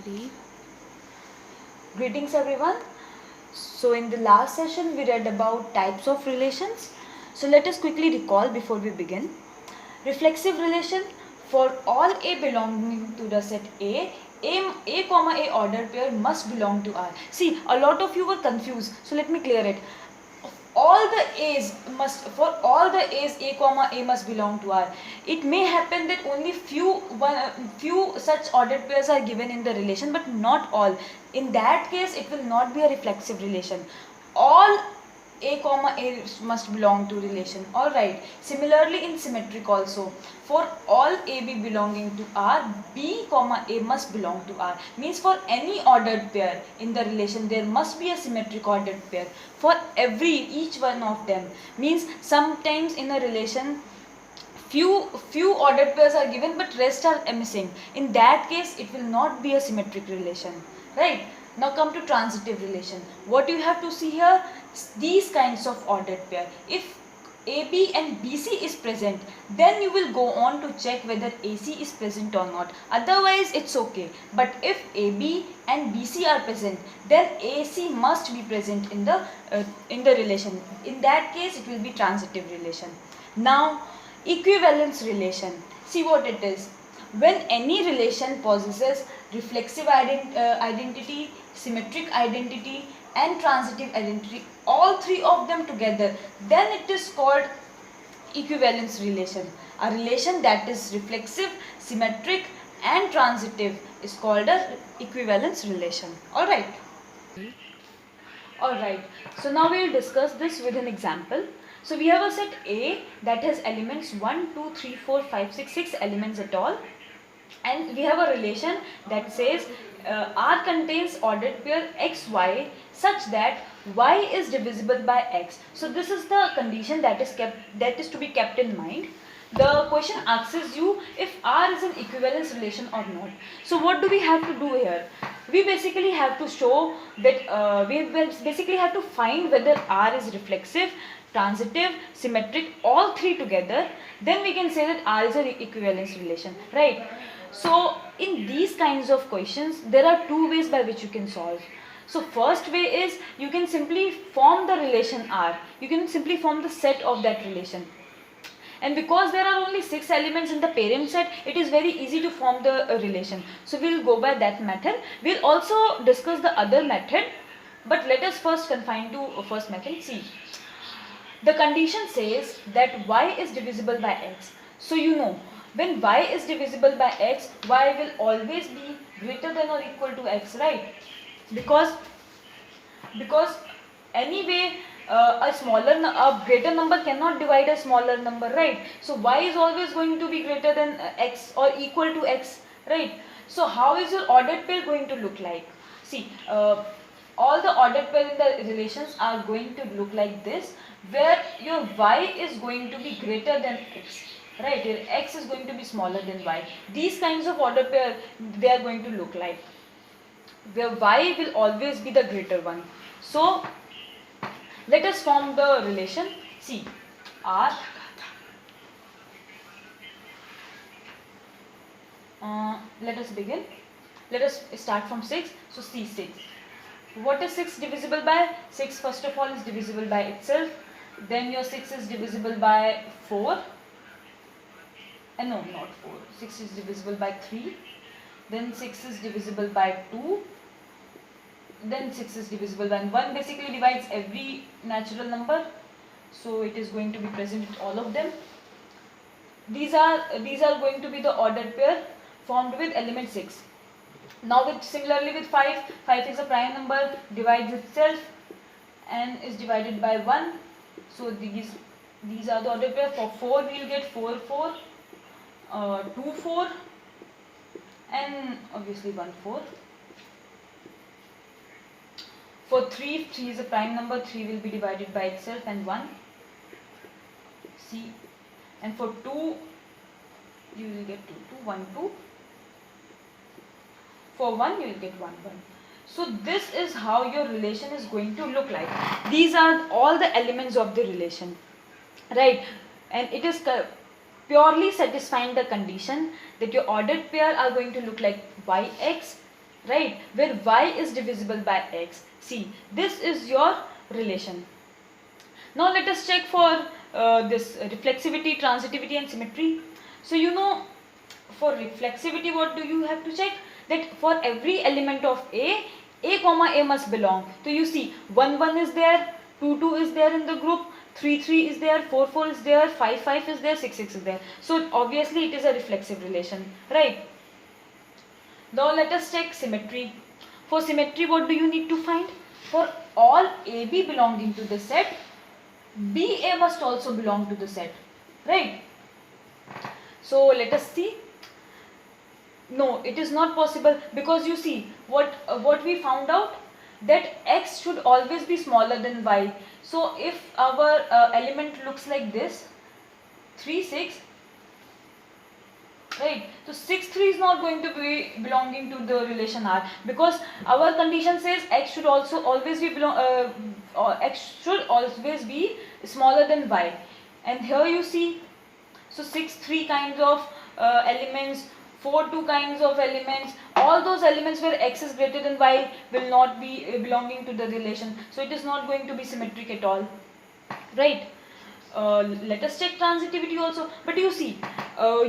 Read. Greetings everyone. So in the last session we read about types of relations. So let us quickly recall before we begin. Reflexive relation: for all A belonging to the set A comma A ordered pair must belong to R. See, a lot of you were confused. So let me clear it. All the A's must, for all the A's A comma A must belong to R. It may happen that only few such ordered pairs are given in the relation, but not all. In that case, it will not be a reflexive relation. All A comma A must belong to relation. Alright. Similarly in symmetric also. For all AB belonging to R, B comma A must belong to R. Means for any ordered pair in the relation, there must be a symmetric ordered pair. For each one of them. Means sometimes in a relation, few ordered pairs are given but rest are missing. In that case, it will not be a symmetric relation. Right? Now come to transitive relation. What you have to see here, these kinds of ordered pair. If AB and BC is present, then you will go on to check whether AC is present or not. Otherwise, it's okay. But if AB and BC are present, then AC must be present in the relation. In that case, it will be transitive relation. Now, equivalence relation. See what it is. When any relation possesses reflexive identity, symmetric identity and transitive identity, all three of them together, then it is called equivalence relation. A relation that is reflexive, symmetric and transitive is called a equivalence relation. Alright. Alright. So now we will discuss this with an example. So we have a set A that has elements 1, 2, 3, 4, 5, 6, 6 elements at all. And we have a relation that says R contains ordered pair XY such that Y is divisible by X. So this is the condition that is to be kept in mind. The question asks you if R is an equivalence relation or not. So what do we have to do here? We basically have to show that we basically have to find whether R is reflexive, transitive, symmetric, all three together. Then we can say that R is an equivalence relation, right? So in these kinds of questions, there are two ways by which you can solve. So first way is you can simply form the relation R. You can simply form the set of that relation. And because there are only 6 elements in the parent set, it is very easy to form the relation. So we will go by that method. We will also discuss the other method. But let us first confine to first method. See, the condition says that Y is divisible by X. So you know, when Y is divisible by X, Y will always be greater than or equal to X, right? Because anyway a greater number cannot divide a smaller number, right? So Y is always going to be greater than X or equal to X, right? So how is your ordered pair going to look like? See, all the ordered pair in the relations are going to look like this, where your Y is going to be greater than X, right? Your X is going to be smaller than Y. These kinds of ordered pair, they are going to look like, where Y will always be the greater one. So let us form the relation. See, R. Let us begin. Let us start from 6. So see 6. What is 6 divisible by? 6 first of all is divisible by itself. Then your 6 is divisible by 4. And no, not 4. 6 is divisible by 3. Then 6 is divisible by 2. Then 6 is divisible by 1. Basically divides every natural number. So it is going to be present in all of them. These are going to be the ordered pair formed with element 6. Now similarly with 5, 5 is a prime number, divides itself and is divided by 1. So these are the ordered pair. For 4 we will get 4, 4, 2, 4 and obviously 1, 4. For 3, 3 is a prime number, 3 will be divided by itself and 1. See, and for 2, you will get 2, 2, 1, 2. For 1, you will get 1, 1. So this is how your relation is going to look like. These are all the elements of the relation, right? And it is purely satisfying the condition that your ordered pair are going to look like Yx right, where y is divisible by x. See, this is your relation. Now let us check for this reflexivity, transitivity and symmetry. So you know, for reflexivity what do you have to check? That for every element of a comma a must belong. So you see 1 1 is there, 2 2 is there in the group, 3 3 is there, 4 4 is there, 5 5 is there, 6 6 is there. So obviously it is a reflexive relation, right? Now let us check symmetry. For symmetry what do you need to find? For all AB belonging to the set, BA must also belong to the set, right? So let us see. No, it is not possible, because you see what we found out, that x should always be smaller than y. So if our element looks like this, 3 6, right, so 6 3 is not going to be belonging to the relation R, because our condition says x should also always be x should always be smaller than y. And here you see, so 6 3 kinds of elements, 4 2 kinds of elements, all those elements where x is greater than y will not be belonging to the relation, so it is not going to be symmetric at all, right? Let us check transitivity also. But you see,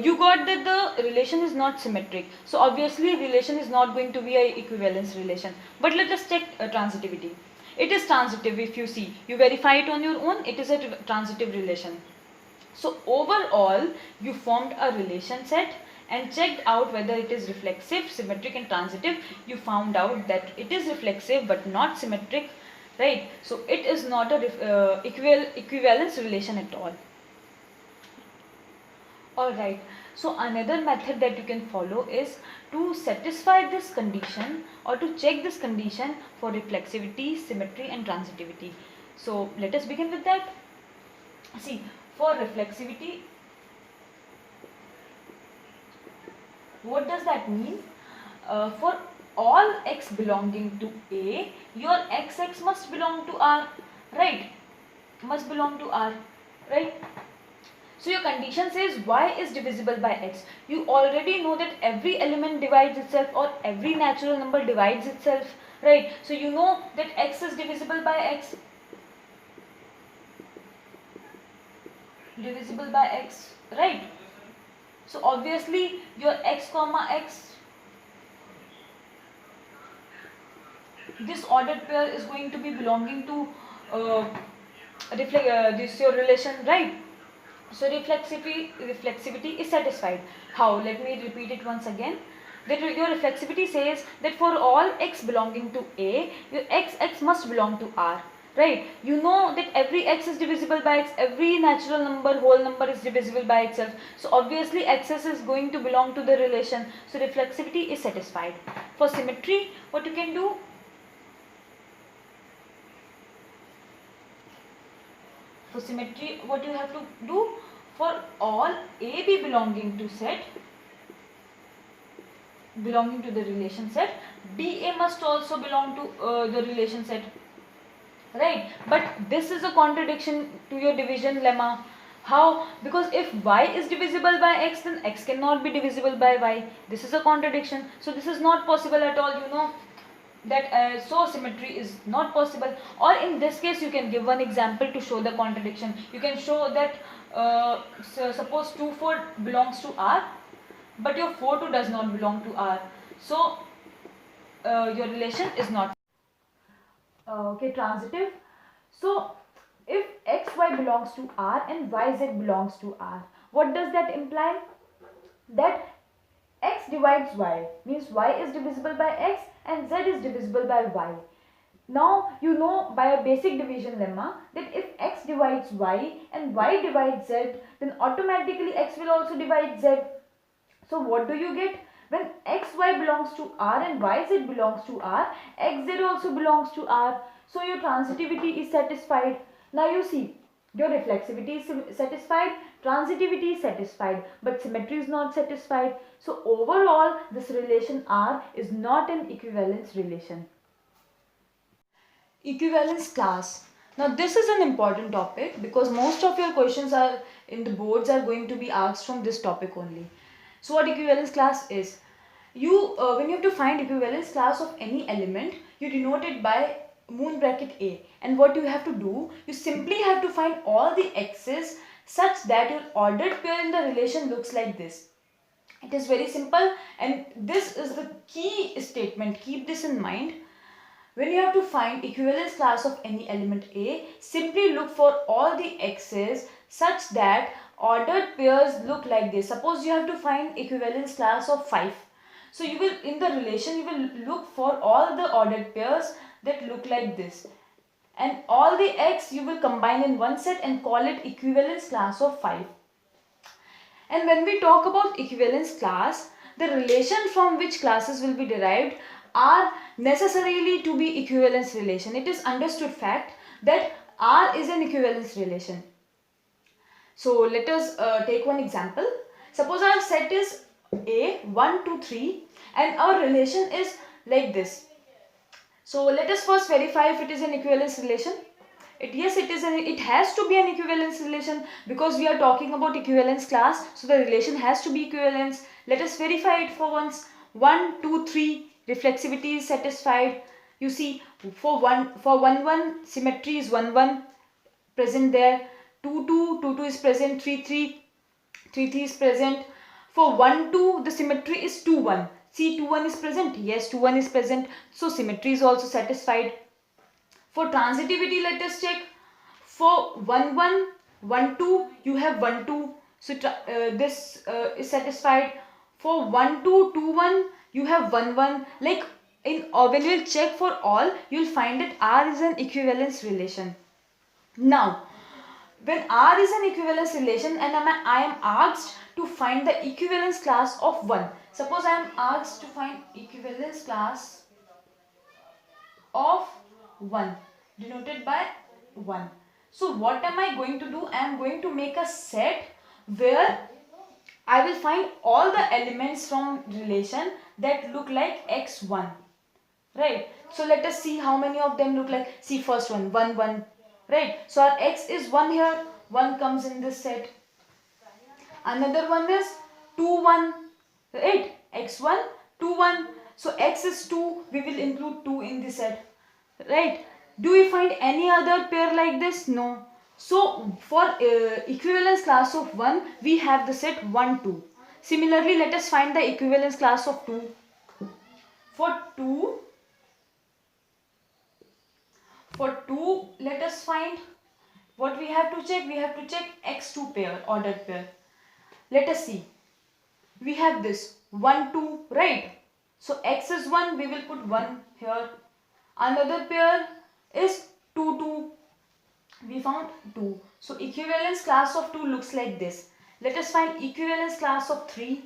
you got that the relation is not symmetric, so obviously relation is not going to be a equivalence relation. But let us check transitivity. It is transitive. If you see, you verify it on your own, it is a transitive relation. So overall you formed a relation set and checked out whether it is reflexive, symmetric and transitive. You found out that it is reflexive but not symmetric, right? So it is not a equivalence relation at all. Alright, so another method that you can follow is to satisfy this condition or to check this condition for reflexivity, symmetry and transitivity. So let us begin with that. See, for reflexivity, what does that mean? For all x belonging to A, your xx must belong to R, right? Must belong to R, right? So your condition says y is divisible by x. You already know that every element divides itself, or every natural number divides itself, right? So you know that x is divisible by x. Divisible by x, right? So obviously your x comma x, this ordered pair is going to be belonging to this your relation, right? So reflexivity is satisfied. How? Let me repeat it once again. That your reflexivity says that for all x belonging to A, your x must belong to R, right? You know that every x is divisible by x, every natural number, whole number is divisible by itself. So obviously x's is going to belong to the relation. So reflexivity is satisfied. For symmetry, what you can do? For symmetry, what you have to do? For all AB belonging to set, belonging to the relation set, BA must also belong to the relation set, right? But this is a contradiction to your division lemma. How? Because if y is divisible by x, then x cannot be divisible by y. This is a contradiction. So this is not possible at all, you know that so symmetry is not possible. Or in this case you can give one example to show the contradiction. You can show that so suppose 2 4 belongs to R, but your 4 2 does not belong to R. So your relation is not okay, transitive. So if xy belongs to R and yz belongs to R, what does that imply? That x divides y, means y is divisible by x and z is divisible by y. Now you know by a basic division lemma that if x divides y and y divides z, then automatically x will also divide z. So what do you get? When xy belongs to R and yz belongs to R, xz also belongs to R. So your transitivity is satisfied. Now you see, your reflexivity is satisfied, transitivity is satisfied, but symmetry is not satisfied. So overall, this relation R is not an equivalence relation. Equivalence class. Now this is an important topic because most of your questions are in the boards are going to be asked from this topic only. So what equivalence class is? when you have to find equivalence class of any element, you denote it by moon bracket A. And what you have to do, you simply have to find all the x's such that your ordered pair in the relation looks like this. It is very simple, and this is the key statement. Keep this in mind. When you have to find equivalence class of any element A, simply look for all the x's such that ordered pairs look like this. Suppose you have to find equivalence class of 5. So you will, in the relation, you will look for all the ordered pairs that look like this. And all the x you will combine in one set and call it equivalence class of 5. And when we talk about equivalence class, the relation from which classes will be derived are necessarily to be equivalence relation. It is understood fact that R is an equivalence relation. So let us take one example. Suppose our set is A, 1, 2, 3 and our relation is like this. So let us first verify if it is an equivalence relation. Yes, it has to be an equivalence relation because we are talking about equivalence class. So the relation has to be equivalence. Let us verify it for once. 1, 2, 3, reflexivity is satisfied. You see, for 1, symmetry is 1, 1 present there. 2, 2, 2, 2 is present. 3, 3, 3, 3 is present. For 1, 2, the symmetry is 2, 1. See, 2, 1 is present. Yes, 2, 1 is present. So symmetry is also satisfied. For transitivity, let us check. For 1, 1, 1, 2, you have 1, 2. So this is satisfied. For 1, 2, 2, 1, you have 1, 1. Like when you will check for all, you will find that R is an equivalence relation. Now, when R is an equivalence relation and I am asked to find the equivalence class of 1. Suppose I am asked to find equivalence class of 1 denoted by 1. So what am I going to do? I am going to make a set where I will find all the elements from relation that look like x1. Right? So let us see how many of them look like. See, first one, 1, 1. Right? So our x is 1 here. 1 comes in this set. Another one is 2, 1. Right? x1, 2, 1. So x is 2. We will include 2 in the set. Right? Do we find any other pair like this? No. So for equivalence class of 1, we have the set 1, 2. Similarly, let us find the equivalence class of 2. For 2, let us find what we have to check. We have to check x2 pair, ordered pair. Let us see. We have this 1, 2, right? So x is 1, we will put 1 here. Another pair is 2, 2. We found 2. So equivalence class of 2 looks like this. Let us find equivalence class of 3.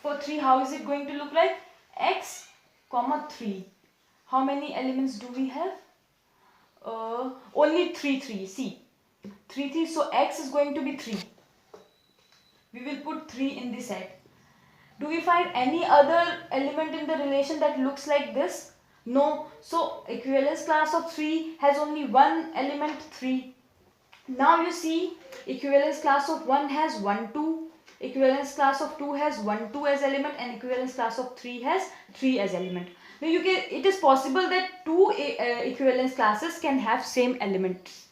For 3, how is it going to look like? X, 3. How many elements do we have? Only 3, 3. See, 3, 3. So x is going to be 3. We will put 3 in the set. Do we find any other element in the relation that looks like this? No. So equivalence class of 3 has only one element, 3. Now you see, equivalence class of 1 has 1, 2. Equivalence class of 2 has 1, 2 as element, and equivalence class of 3 has 3 as element. Now it is possible that two equivalence classes can have same elements.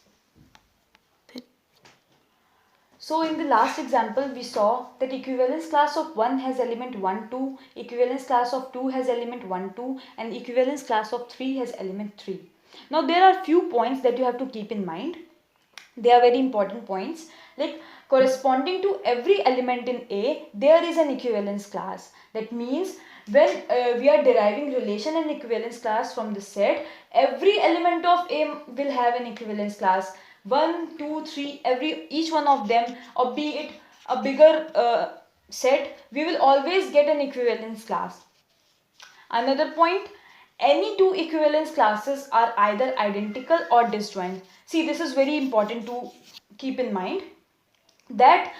So in the last example, we saw that equivalence class of 1 has element 1, 2, equivalence class of 2 has element 1, 2, and equivalence class of 3 has element 3. Now there are few points that you have to keep in mind. They are very important points. Like corresponding to every element in A, there is an equivalence class. That means when we are deriving relation and equivalence class from the set, every element of A will have an equivalence class. 1, 2, 3, each one of them, or be it a bigger set, we will always get an equivalence class. Another point, any two equivalence classes are either identical or disjoint. See, this is very important to keep in mind, that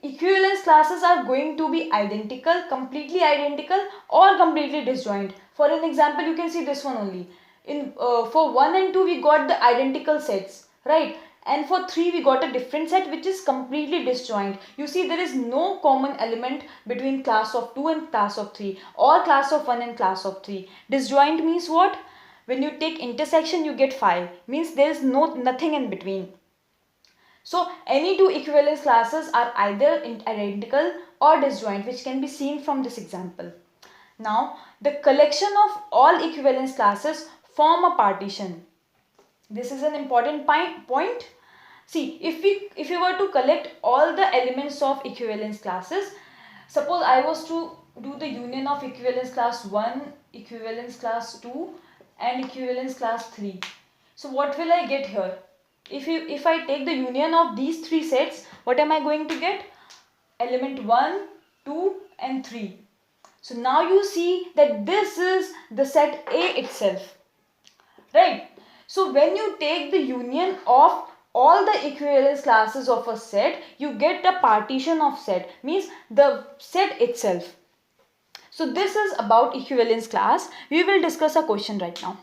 equivalence classes are going to be identical, completely identical, or completely disjoint. For an example, you can see this one only. For 1 and 2, we got the identical sets, right? And for 3 we got a different set which is completely disjoint. You see there is no common element between class of 2 and class of 3 or class of 1 and class of 3. Disjoint means what? When you take intersection you get 5. Means there is nothing in between. So any two equivalence classes are either identical or disjoint, which can be seen from this example. Now the collection of all equivalence classes form a partition. This is an important point. See, if we were to collect all the elements of equivalence classes, suppose I was to do the union of equivalence class 1, equivalence class 2 and equivalence class 3. So what will I get here? If I take the union of these three sets, what am I going to get? Element 1, 2 and 3. So now you see that this is the set A itself, right? So when you take the union of all the equivalence classes of a set, you get a partition of set, means the set itself. So this is about equivalence class. We will discuss a question right now.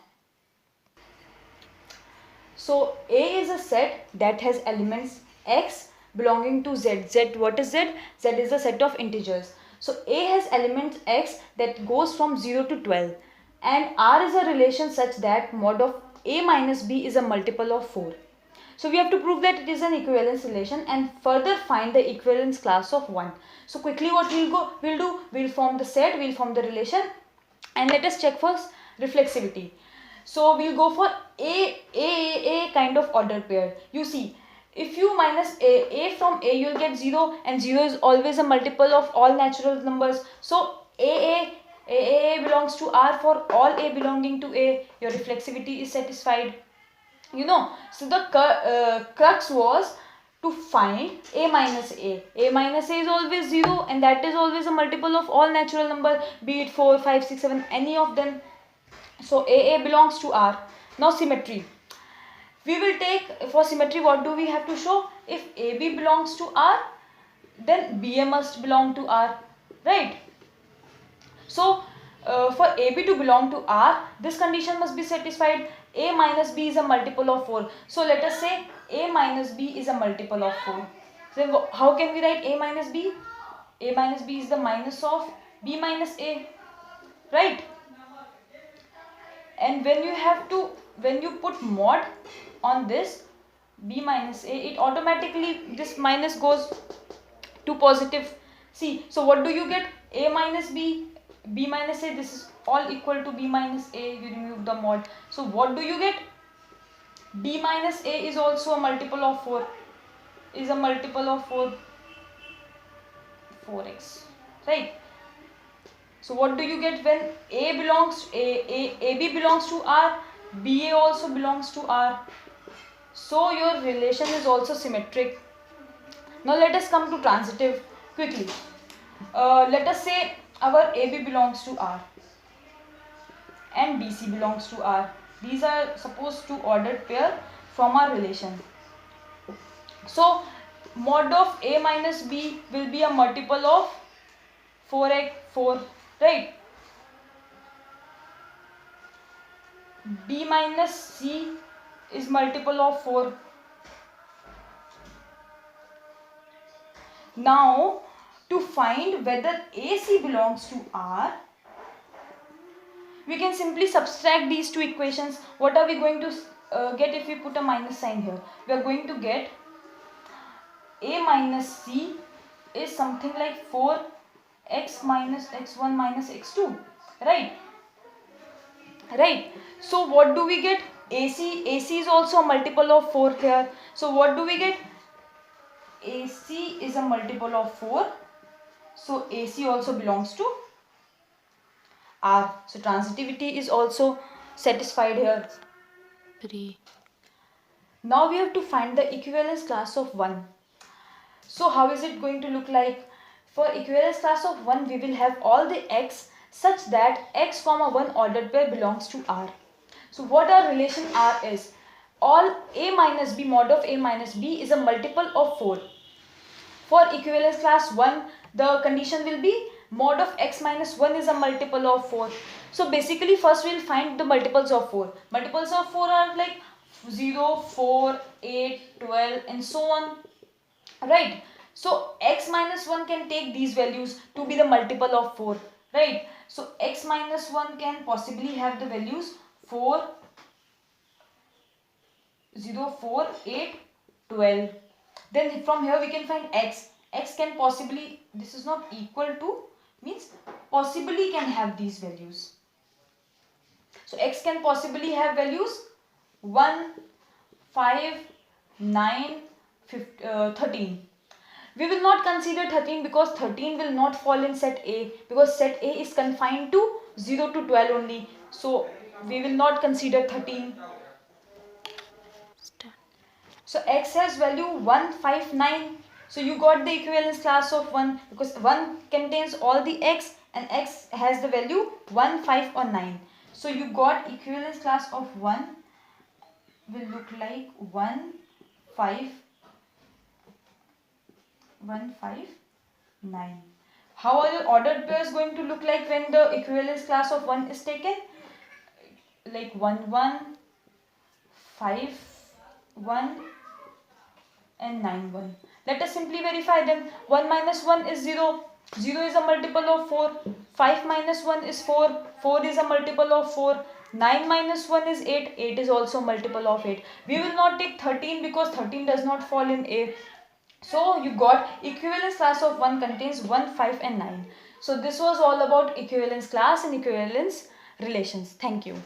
So A is a set that has elements X belonging to Z. Z, what is Z? Z is a set of integers. So A has elements X that goes from 0 to 12 and R is a relation such that mod of A minus B is a multiple of 4. So we have to prove that it is an equivalence relation and further find the equivalence class of 1. So quickly what we'll form the set, we'll form the relation, and let us check first reflexivity. So we'll go for A kind of ordered pair. You see, if you minus A from A, you'll get 0 and 0 is always a multiple of all natural numbers. So A belongs to R. For all A belonging to A, your reflexivity is satisfied. You know, so the crux was to find A minus A. A minus A is always 0 and that is always a multiple of all natural number, be it 4, 5, 6, 7, any of them. So AA belongs to R. Now symmetry. We will take, for symmetry, what do we have to show? If AB belongs to R, then BA must belong to R, right? So for AB to belong to R, this condition must be satisfied. A minus B is a multiple of 4. So let us say A minus B is a multiple of 4. So how can we write A minus B? A minus B is the minus of B minus A, right? And when you put mod on this B minus A, it automatically, this minus goes to positive. See, so what do you get? A minus B, B minus A, this is all equal to B minus A, you remove the mod. So what do you get? B minus A is also a multiple of 4, is a multiple of 4x, right? So what do you get when AB belongs to R, BA also belongs to R. So your relation is also symmetric. Now let us come to transitive quickly. Let us say our AB belongs to R and BC belongs to R. These are supposed to ordered pair from our relation. So mod of A minus B will be a multiple of 4, right? B minus C is multiple of 4. Now to find whether AC belongs to R, we can simply subtract these two equations. What are we going to get if we put a minus sign here? We are going to get A minus C is something like 4x minus x1 minus x2, right? Right. So what do we get? AC is also a multiple of 4 here. So what do we get? AC is a multiple of 4. So AC also belongs to R. So transitivity is also satisfied here. 3. Now we have to find the equivalence class of 1. So how is it going to look like? For equivalence class of 1, we will have all the x such that x comma 1 ordered pair belongs to R. So what our relation R is? All A minus B, mod of A minus B is a multiple of 4. For equivalence class 1, the condition will be mod of x minus 1 is a multiple of 4. So basically first we will find the multiples of 4. Multiples of 4 are like 0, 4, 8, 12 and so on, right? So x minus 1 can take these values to be the multiple of 4, right? So x minus 1 can possibly have the values 4, 0, 4, 8, 12. Then from here we can find x. X can possibly, this is not equal to, means possibly can have these values. So x can possibly have values 1, 5, 9, 13. We will not consider 13 because 13 will not fall in set A, because set A is confined to 0 to 12 only. So we will not consider 13. So x has value 1, 5, 9. So you got the equivalence class of 1 because 1 contains all the x and x has the value 1, 5 or 9. So you got equivalence class of 1 will look like 1, 5, 1, 5, 9. How are your ordered pairs going to look like when the equivalence class of 1 is taken? Like 1, 1, 5, 1 and 9, 1. Let us simply verify them. 1 minus 1 is 0. 0 is a multiple of 4. 5 minus 1 is 4. 4 is a multiple of 4. 9 minus 1 is 8. 8 is also multiple of 8. We will not take 13 because 13 does not fall in A. So you got equivalence class of 1 contains 1, 5 and 9. So this was all about equivalence class and equivalence relations. Thank you.